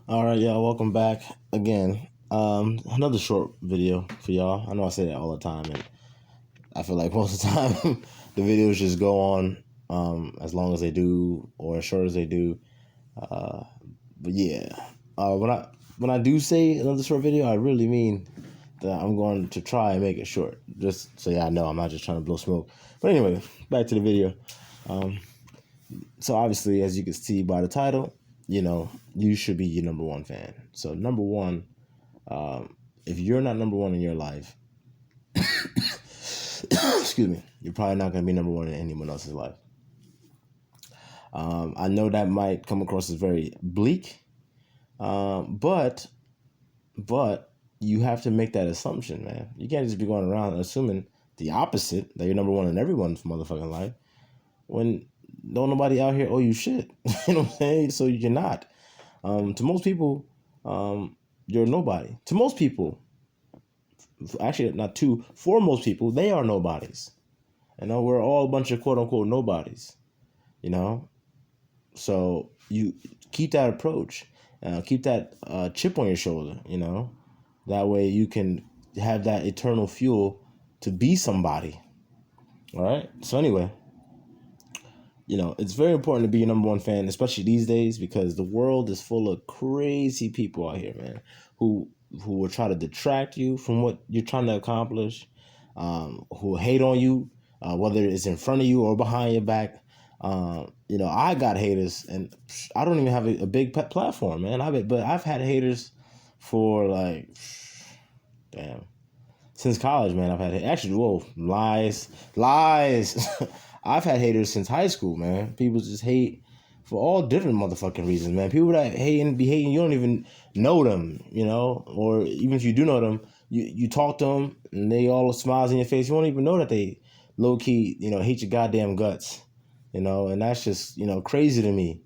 All right, y'all. Welcome back again. Another short video for y'all. I know I say that all the time, and I feel like most of the time the videos just go on as long as they do or as short as they do. Uh, but yeah, when I do say another short video, I really mean that I'm going to try and make it short, just so y'all know I'm not just trying to blow smoke. But anyway, back to the video. Um, so obviously, as you can see by the title, you should be your number one fan. So number one, if you're not number one in your life, excuse me, you're probably not going to be number one in anyone else's life. I know that might come across as very bleak, but you have to make that assumption, man. You can't just be going around assuming the opposite, that you're number one in everyone's motherfucking life, when don't nobody out here owe you shit. You know what I'm saying? So you're not. To most people, you're nobody. To most people, actually not to, for most people, they are nobodies. We're all a bunch of quote unquote nobodies. You know, so you keep that approach, keep that chip on your shoulder. That way you can have that eternal fuel to be somebody. All right. So anyway, it's very important to be your number one fan, especially these days, because the world is full of crazy people out here, man, who will try to detract you from what you're trying to accomplish, who hate on you, whether it's in front of you or behind your back. I got haters, and I don't even have a big platform, man. But I've had haters for like, damn, since college, man. I've had lies. I've had haters since high school, man. People just hate for all different motherfucking reasons, man. People that hate and be hating, you don't even know them, or even if you do know them, you talk to them and they all smiles in your face. You won't even know that they low key, hate your goddamn guts, and that's just, crazy to me,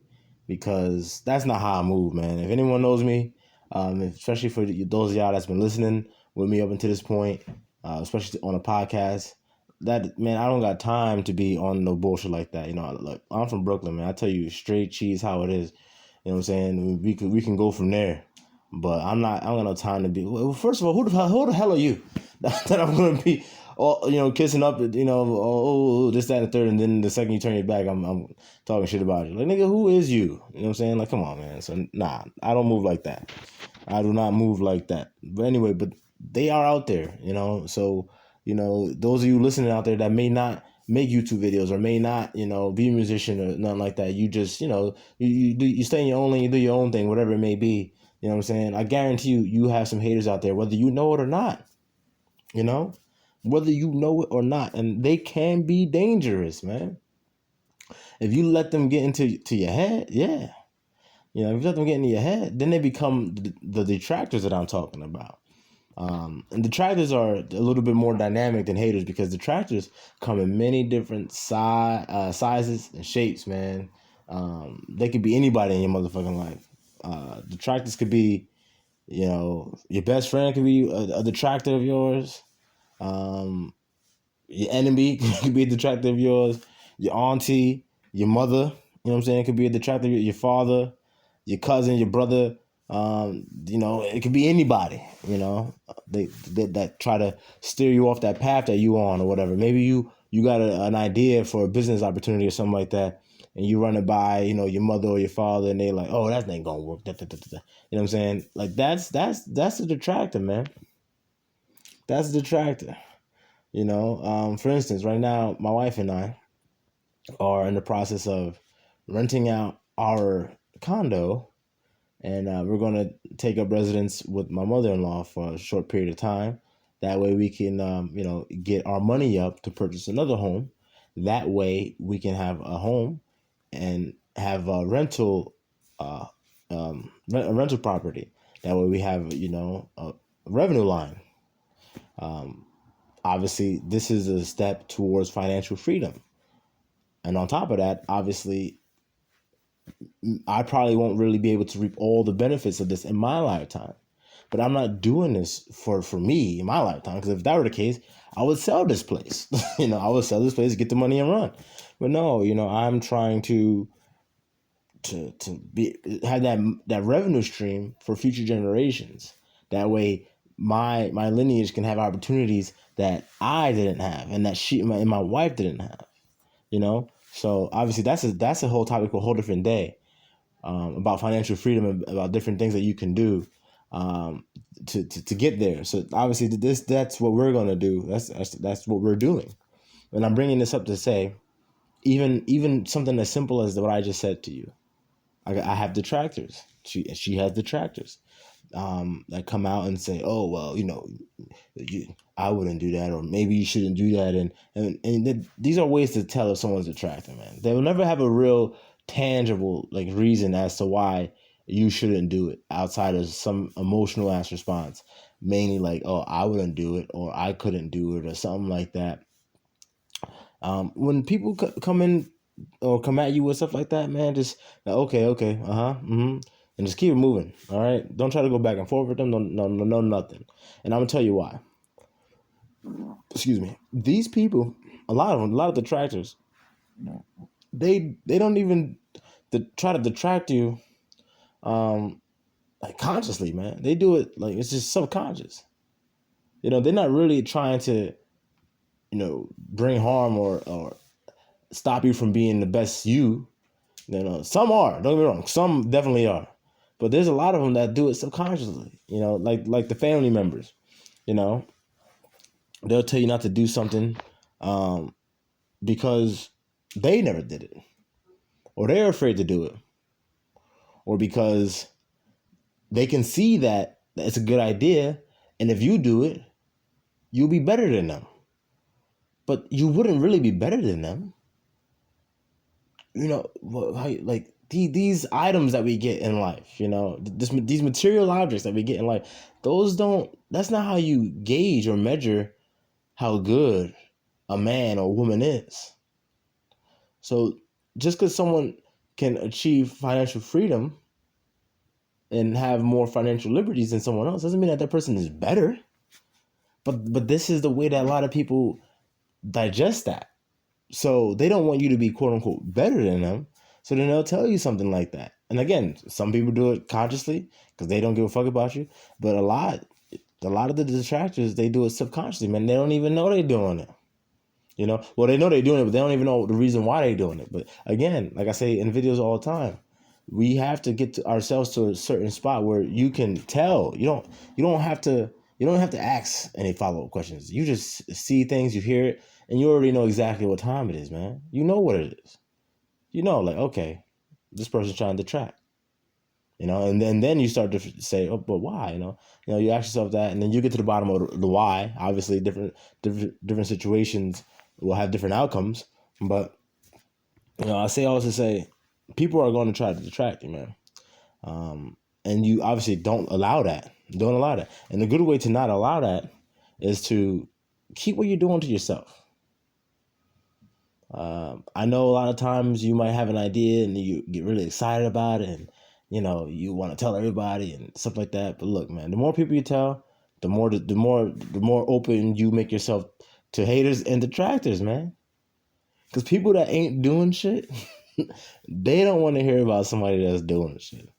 because that's not how I move, man. If anyone knows me, especially for those of y'all that's been listening with me up until this point, especially on a podcast, that, man, I don't got time to be on no bullshit like that. Look, I'm from Brooklyn, man. I tell you straight cheese how it is. You know what I'm saying? We can go from there. But I'm not. I don't got no time to be. Well, first of all, who the hell are you that I'm gonna be, kissing up, this, that, and the third, and then the second you turn your back, I'm talking shit about you. Like, nigga, who is you? You know what I'm saying? Like, come on, man. So nah, I don't move like that. I do not move like that. But anyway, they are out there, So, those of you listening out there that may not make YouTube videos or may not, be a musician or nothing like that, you just, you stay in your own lane, you do your own thing, whatever it may be. You know what I'm saying? I guarantee you have some haters out there, whether you know it or not, whether you know it or not. And they can be dangerous, man. If you let them get into your head, yeah. If you let them get into your head, then they become the detractors that I'm talking about. And detractors are a little bit more dynamic than haters, because detractors come in many different sizes and shapes, man. They could be anybody in your motherfucking life. Detractors could be, your best friend could be a detractor of yours. Your enemy could be a detractor of yours. Your auntie, your mother, you know what I'm saying, could be a detractor of your father, your cousin, your brother. It could be anybody, they that try to steer you off that path that you on or whatever. Maybe you got an idea for a business opportunity or something like that, and you run it by, your mother or your father, and they like, oh, that ain't gonna work. Da, da, da, da. You know what I'm saying? Like, that's a detractor, man. That's a detractor. For instance, right now, my wife and I are in the process of renting out our condo, and we're going to take up residence with my mother-in-law for a short period of time. That way we can, get our money up to purchase another home. That way we can have a home and have a rental, a rental property. That way we have, a revenue line. Obviously, this is a step towards financial freedom. And on top of that, obviously, I probably won't really be able to reap all the benefits of this in my lifetime. But I'm not doing this for me in my lifetime, because if that were the case, I would sell this place. I would sell this place, get the money and run. But no, I'm trying to to be have that revenue stream for future generations. That way, my lineage can have opportunities that I didn't have, and that and my wife didn't have. You know, so obviously that's a whole topic for a whole different day, about financial freedom and about different things that you can do, to get there. So obviously that's what we're gonna do. That's what we're doing, and I'm bringing this up to say, even something as simple as what I just said to you. I have detractors. She has detractors, that come out and say, "Oh well, I wouldn't do that, or maybe you shouldn't do that," and these are ways to tell if someone's attractive, man. They will never have a real tangible like reason as to why you shouldn't do it outside of some emotional ass response, mainly like, "Oh, I wouldn't do it," or "I couldn't do it," or something like that. When people come in or come at you with stuff like that, man, just okay, and just keep it moving. All right, don't try to go back and forth with them. No, nothing. And I'm gonna tell you why. Excuse me. These people, a lot of them, a lot of detractors, they don't even try to detract you, like consciously, man. They do it like it's just subconscious. They're not really trying to, bring harm or stop you from being the best you. Some are. Don't get me wrong. Some definitely are, but there's a lot of them that do it subconsciously. Like the family members. They'll tell you not to do something, because they never did it, or they're afraid to do it, or because they can see that it's a good idea, and if you do it, you'll be better than them. But you wouldn't really be better than them. Like these items that we get in life, these material objects that we get in life, that's not how you gauge or measure how good a man or woman is. So just because someone can achieve financial freedom and have more financial liberties than someone else doesn't mean that person is better. But this is the way that a lot of people digest that. So they don't want you to be quote unquote better than them. So then they'll tell you something like that. And again, some people do it consciously because they don't give a fuck about you. But a lot of the detractors, they do it subconsciously, man. They don't even know they're doing it. Well, they know they're doing it, but they don't even know the reason why they're doing it. But again, like I say in videos all the time, we have to get ourselves to a certain spot where you can tell. You don't have to ask any follow-up questions. You just see things, you hear it, and you already know exactly what time it is, man. You know what it is. Like, okay, this person's trying to detract. And then you start to say, oh, but why? You ask yourself that, and then you get to the bottom of the why. Obviously, different situations will have different outcomes, but I say all this to say, people are going to try to detract you, man. And you obviously don't allow that. Don't allow that. And the good way to not allow that is to keep what you're doing to yourself. I know a lot of times you might have an idea and you get really excited about it, and you want to tell everybody and stuff like that. But look, man, the more people you tell, the more open you make yourself to haters and detractors, man. Because people that ain't doing shit, they don't want to hear about somebody that's doing shit.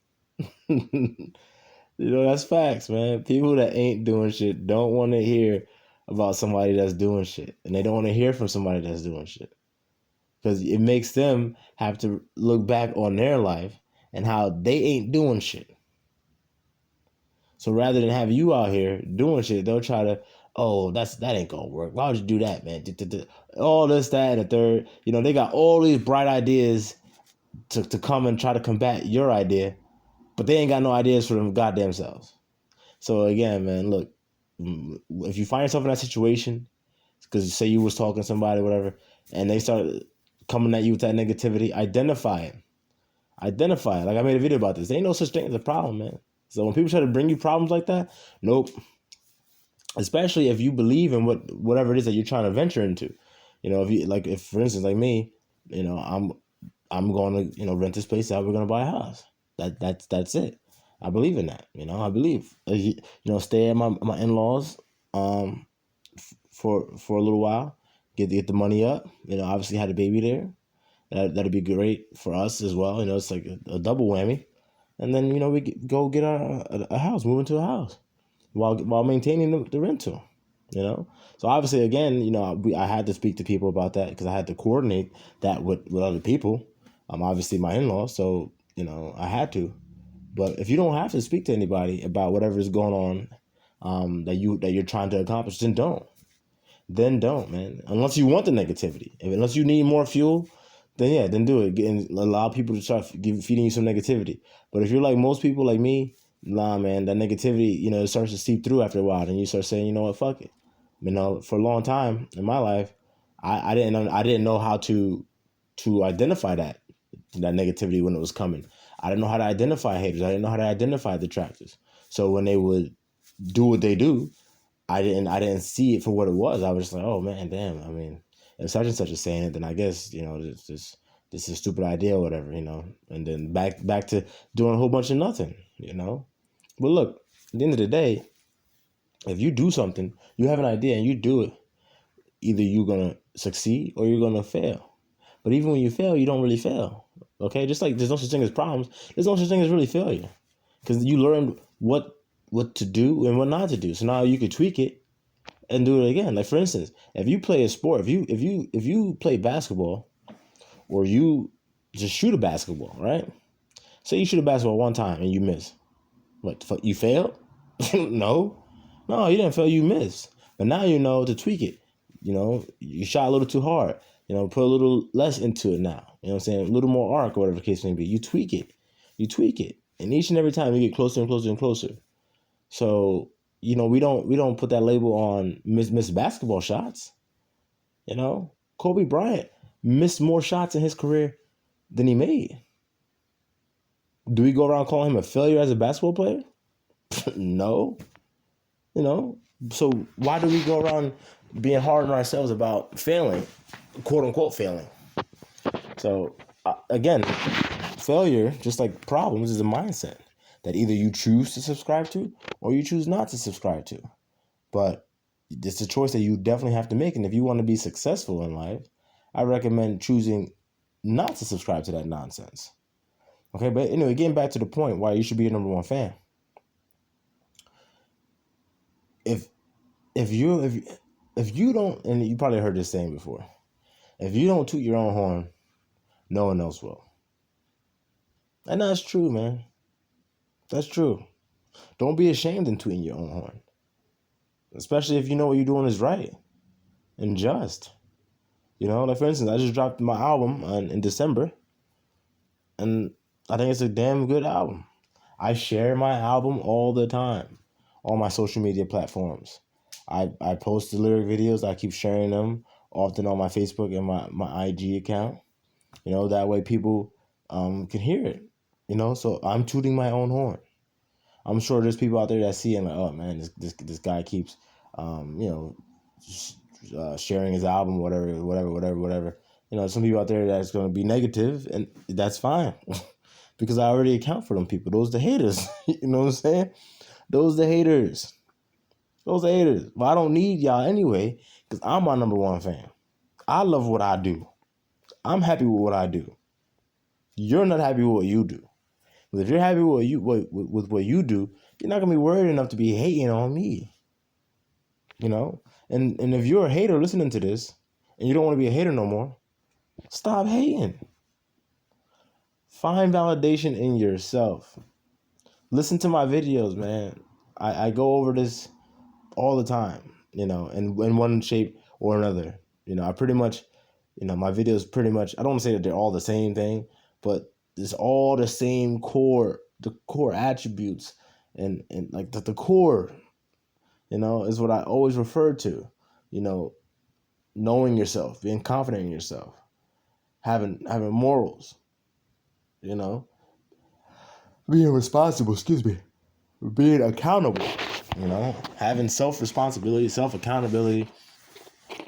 That's facts, man. People that ain't doing shit don't want to hear about somebody that's doing shit. And they don't want to hear from somebody that's doing shit. Because it makes them have to look back on their life and how they ain't doing shit. So rather than have you out here doing shit, they'll try to, oh, that ain't gonna work. Why would you do that, man? All this, that, and the third. They got all these bright ideas to come and try to combat your idea, but they ain't got no ideas for them goddamn selves. So again, man, look, if you find yourself in that situation, because say you was talking to somebody, whatever, and they start coming at you with that negativity, identify it. Like I made a video about this. There ain't no such thing as a problem, man. So when people try to bring you problems like that, nope. Especially if you believe in whatever it is that you're trying to venture into. If for instance, like me, I'm going to rent this place out. We're going to buy a house. That's it. I believe in that. I believe stay at my in-laws for a little while, get the money up. Obviously had a baby there, That'd be great for us as well. It's like a double whammy. And then we go get a house, move into a house, while maintaining the rental. So obviously, again, I had to speak to people about that because I had to coordinate that with other people. Obviously my in-laws, so I had to. But if you don't have to speak to anybody about whatever is going on, that you're trying to accomplish, then don't. Then don't, man. Unless you want the negativity, unless you need more fuel, then yeah, then do it and allow people to start feeding you some negativity. But if you're like most people, like me, nah, man, that negativity, it starts to seep through after a while, and you start saying, you know what, fuck it. For a long time in my life, I didn't know how to identify that negativity when it was coming. I didn't know how to identify haters. I didn't know how to identify detractors. So when they would do what they do, I didn't see it for what it was. I was just like, oh man, damn. I mean, if such and such is saying it, then I guess this is a stupid idea or whatever, And then back to doing a whole bunch of nothing, But look, at the end of the day, if you do something, you have an idea and you do it, either you're gonna succeed or you're gonna fail. But even when you fail, you don't really fail. Okay, just like there's no such thing as problems, there's no such thing as really failure, because you learned what to do and what not to do. So now you could tweak it and do it again. Like for instance, if you play a sport, if you play basketball, or you just shoot a basketball, right? Say you shoot a basketball one time and you miss. What, you failed? No, you didn't fail. You missed. But now you know to tweak it. You shot a little too hard. Put a little less into it now. You know what I'm saying? A little more arc or whatever the case may be. You tweak it. And each and every time you get closer and closer and closer. So, we don't put that label on miss basketball shots. Kobe Bryant missed more shots in his career than he made. Do we go around calling him a failure as a basketball player? No. So why do we go around being hard on ourselves about failing, quote unquote failing? So again, failure, just like problems, is a mindset that either you choose to subscribe to or you choose not to subscribe to. But it's a choice that you definitely have to make. And if you want to be successful in life, I recommend choosing not to subscribe to that nonsense. Okay, but anyway, getting back to the point why you should be a number one fan. If you don't, and you probably heard this saying before, if you don't toot your own horn, no one else will. And that's true, man. That's true. Don't be ashamed in tooting your own horn, especially if you know what you're doing is right and just. Like for instance, I just dropped my album in December, and I think it's a damn good album. I share my album all the time on my social media platforms. I post the lyric videos. I keep sharing them often on my Facebook and my IG account. That way people can hear it. So I'm tooting my own horn. I'm sure there's people out there that see and like, oh man, this guy keeps sharing his album, whatever. Some people out there that's going to be negative, and that's fine. Because I already account for them people. Those the haters. You know what I'm saying? Those the haters. Well, I don't need y'all anyway, because I'm my number one fan. I love what I do. I'm happy with what I do. You're not happy with what you do. But if you're happy with what you do, you're not gonna be worried enough to be hating on me. And if you're a hater listening to this, and you don't want to be a hater no more, stop hating. Find validation in yourself. Listen to my videos, man. I go over this all the time, in one shape or another. I pretty much, my videos pretty much, I don't want to say that they're all the same thing, but it's all the same core attributes and like the core, is what I always refer to, knowing yourself, being confident in yourself, having morals, being responsible, being accountable, having self-responsibility, self-accountability.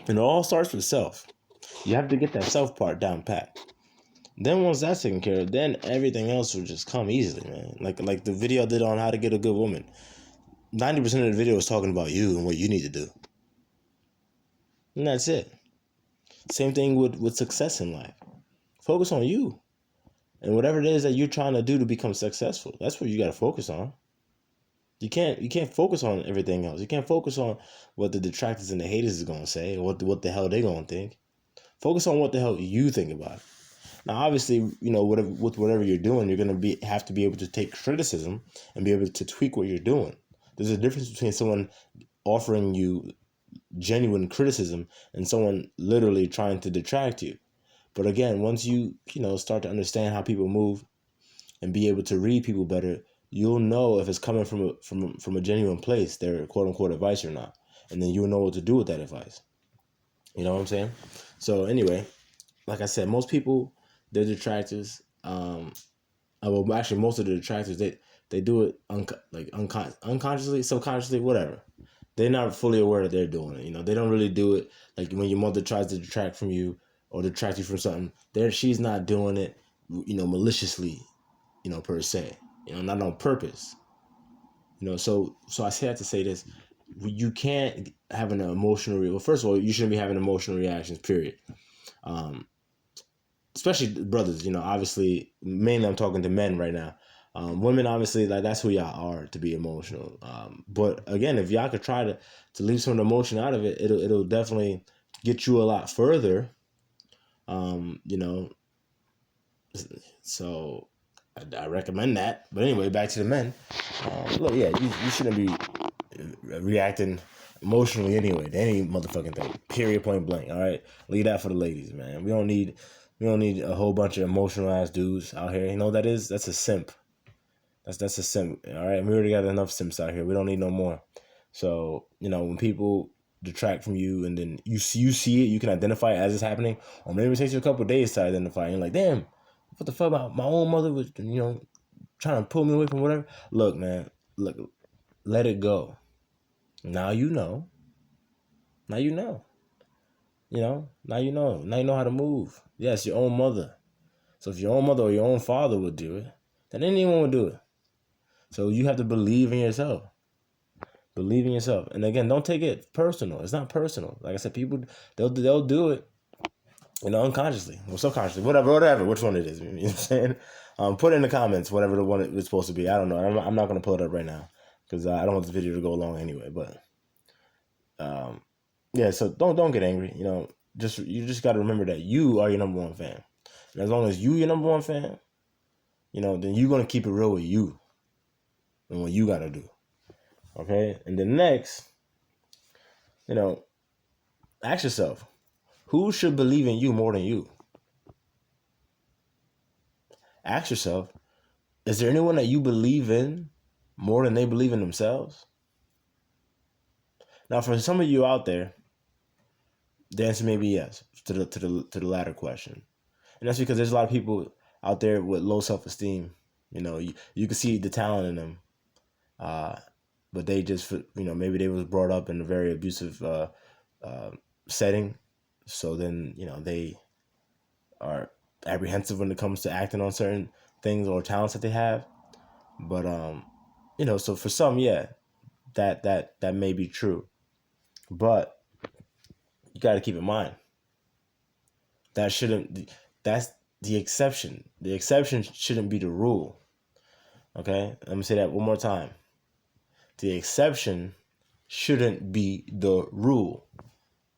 And it all starts with self. You have to get that self part down pat. Then once that's taken care of, then everything else will just come easily, man. Like the video I did on how to get a good woman. 90% of the video is talking about you and what you need to do. And that's it. Same thing with success in life. Focus on you and whatever it is that you're trying to do to become successful. That's what you got to focus on. You can't focus on everything else. You can't focus on what the detractors and the haters is gonna say, or what the hell they gonna think. Focus on what the hell you think about it. Now, obviously, with whatever you're doing, you're gonna have to be able to take criticism and be able to tweak what you're doing. There's a difference between someone offering you genuine criticism and someone literally trying to detract you. But again, once you start to understand how people move and be able to read people better, you'll know if it's coming from a genuine place, their quote unquote advice or not, and then you'll know what to do with that advice. You know what I'm saying? So anyway, like I said, most people, they're detractors. Well, actually, most of the detractors, they do it unconsciously, subconsciously, whatever. They're not fully aware that they're doing it. They don't really do it like when your mother tries to detract from you or detract you from something. She's not doing it, maliciously, per se, not on purpose. So I say that to say this: you can't have an emotional. Well, first of all, you shouldn't be having emotional reactions. Period. Especially brothers. Obviously, mainly I'm talking to men right now. Women, obviously, like that's who y'all are to be emotional. But again, if y'all could try to leave some of the emotion out of it, it'll definitely get you a lot further. So I recommend that. But anyway, back to the men. Look, yeah, you shouldn't be reacting emotionally anyway to any motherfucking thing. Period, point blank. All right, leave that for the ladies, man. We don't need a whole bunch of emotional ass dudes out here. You know what that is? That's a simp. That's a simp. All right, we already got enough simps out here. We don't need no more. So when people detract from you and then you see it, you can identify it as it's happening, or maybe it takes you a couple of days to identify. And you're like, damn, what the fuck? My own mother was trying to pull me away from whatever. Look, man, let it go. Now you know. Now you know. Now you know. Now you know how to move. Yes, your own mother. So if your own mother or your own father would do it, then anyone would do it. So you have to believe in yourself. Believe in yourself. And again, don't take it personal. It's not personal. Like I said, people, they'll do it, unconsciously or subconsciously, whatever, which one it is. You know what I'm saying? Put in the comments whatever the one it's supposed to be. I don't know. I'm not going to pull it up right now because I don't want this video to go long anyway. But yeah, so don't get angry. You just got to remember that you are your number one fan. And as long as you your number one fan, then you're going to keep it real with you and what you got to do. Okay? And then next, ask yourself, who should believe in you more than you? Ask yourself, is there anyone that you believe in more than they believe in themselves? Now, for some of you out there, the answer may be yes to the latter question. And that's because there's a lot of people out there with low self-esteem. You can see the talent in them. But they just, maybe they was brought up in a very abusive setting. So then, they are apprehensive when it comes to acting on certain things or talents that they have. But, so for some, yeah, that may be true. But you got to keep in mind, that's the exception. The exception shouldn't be the rule. Okay? Let me say that one more time. The exception shouldn't be the rule.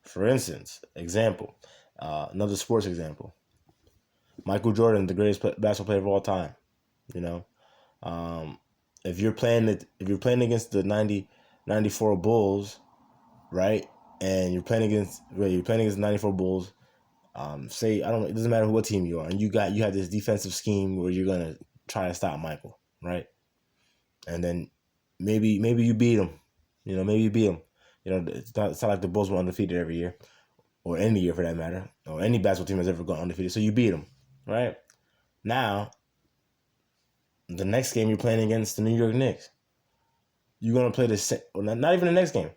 For instance, example, another sports example. Michael Jordan, the greatest basketball player of all time. If you're playing against the 94 Bulls, right? And you're playing against the 94 Bulls. Say, I don't know, it doesn't matter what team you are, and you have this defensive scheme where you're gonna try to stop Michael, right? And then maybe you beat him. Maybe you beat him. It's not like the Bulls were undefeated every year, or any year for that matter, or any basketball team has ever gone undefeated. So you beat them, right? Now, the next game you're playing against the New York Knicks. You're gonna play the same. Well, not even the next game.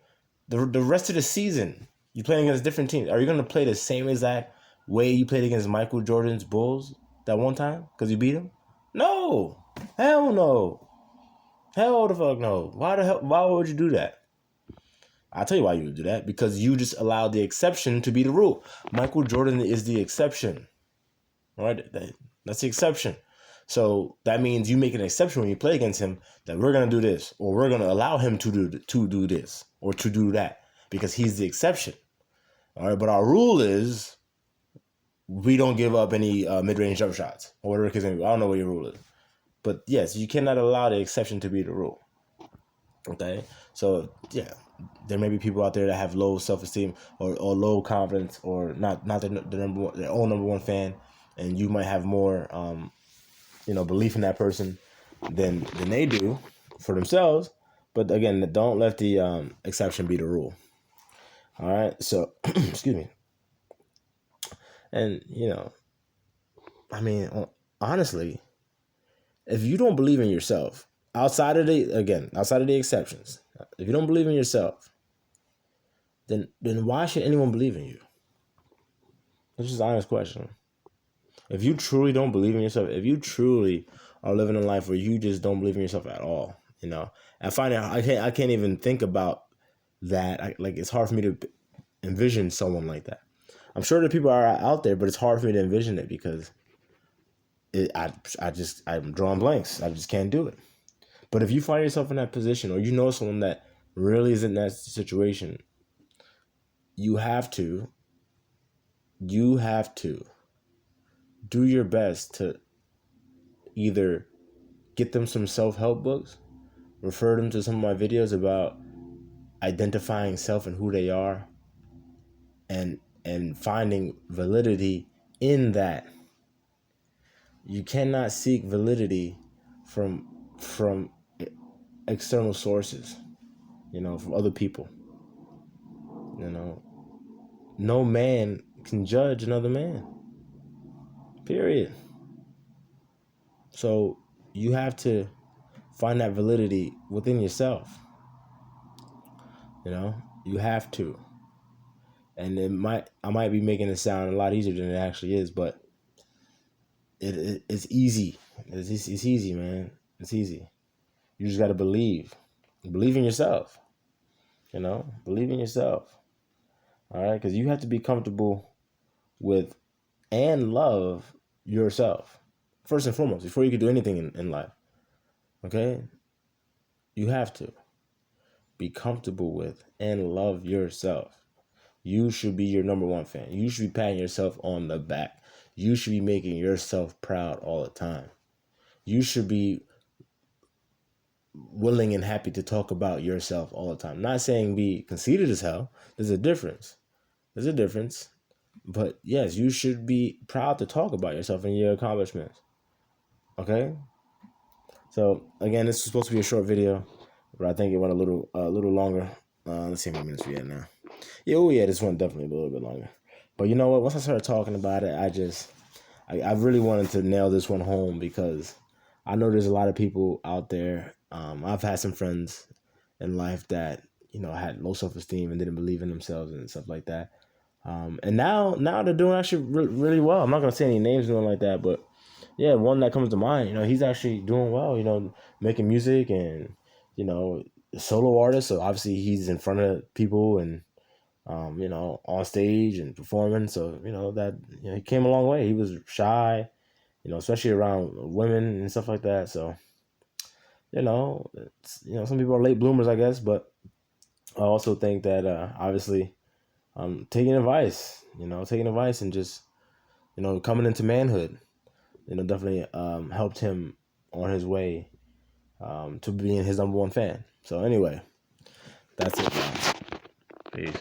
The rest of the season, you're playing against different teams. Are you gonna play the same exact way you played against Michael Jordan's Bulls that one time because you beat him? No, hell no, hell the fuck no. Why would you do that? I'll tell you why you would do that. Because you just allowed the exception to be the rule. Michael Jordan is the exception. All right, that's the exception. So that means you make an exception when you play against him that we're gonna do this, or we're gonna allow him to do this, or to do that, because he's the exception. All right, but our rule is we don't give up any mid-range jump shots or whatever. Because I don't know what your rule is, but yes, you cannot allow the exception to be the rule. Okay, so yeah, there may be people out there that have low self-esteem or low confidence, or not the number one, their own number one fan, and you might have more belief in that person than they do for themselves. But again, don't let the exception be the rule. All right, so excuse me. And I mean, honestly, if you don't believe in yourself, outside of the exceptions, if you don't believe in yourself, then why should anyone believe in you? That's just an honest question. If you truly don't believe in yourself, if you truly are living a life where you just don't believe in yourself at all, I find it, I can't even think about that. It's hard for me to envision someone like that. I'm sure that people are out there, but it's hard for me to envision it because I'm drawing blanks. I just can't do it. But if you find yourself in that position, or you know someone that really is in that situation, you have to do your best to either get them some self-help books, refer them to some of my videos about identifying self and who they are, and finding validity in that. You cannot seek validity from external sources, from other people. No man can judge another man. Period. So you have to find that validity within yourself. You have to. And I might be making it sound a lot easier than it actually is, but it's easy. It's easy, man. It's easy. You just got to believe in yourself. Believe in yourself. All right, because you have to be comfortable with and love yourself first and foremost before you can do anything in life. Okay, you have to be comfortable with and love yourself. You should be your number one fan. You should be patting yourself on the back. You should be making yourself proud all the time. You should be willing and happy to talk about yourself all the time. Not saying be conceited as hell. There's a difference. But yes, you should be proud to talk about yourself and your accomplishments. Okay? So again, this is supposed to be a short video, but I think it went a little longer. Let's see how many minutes we at now. Yeah, this one definitely a little bit longer. But you know what? Once I started talking about it, I really wanted to nail this one home, because I know there's a lot of people out there. I've had some friends in life that had low self-esteem and didn't believe in themselves and stuff like that. And now they're doing actually really well. I'm not gonna say any names or anything like that, but yeah, one that comes to mind. He's actually doing well. Making music and solo artist. So obviously he's in front of people and on stage and performing. So that he came a long way. He was shy, especially around women and stuff like that. So some people are late bloomers, I guess, but I also think that obviously taking advice and just coming into manhood, definitely helped him on his way to being his number one fan. So anyway, that's it, guys. Peace.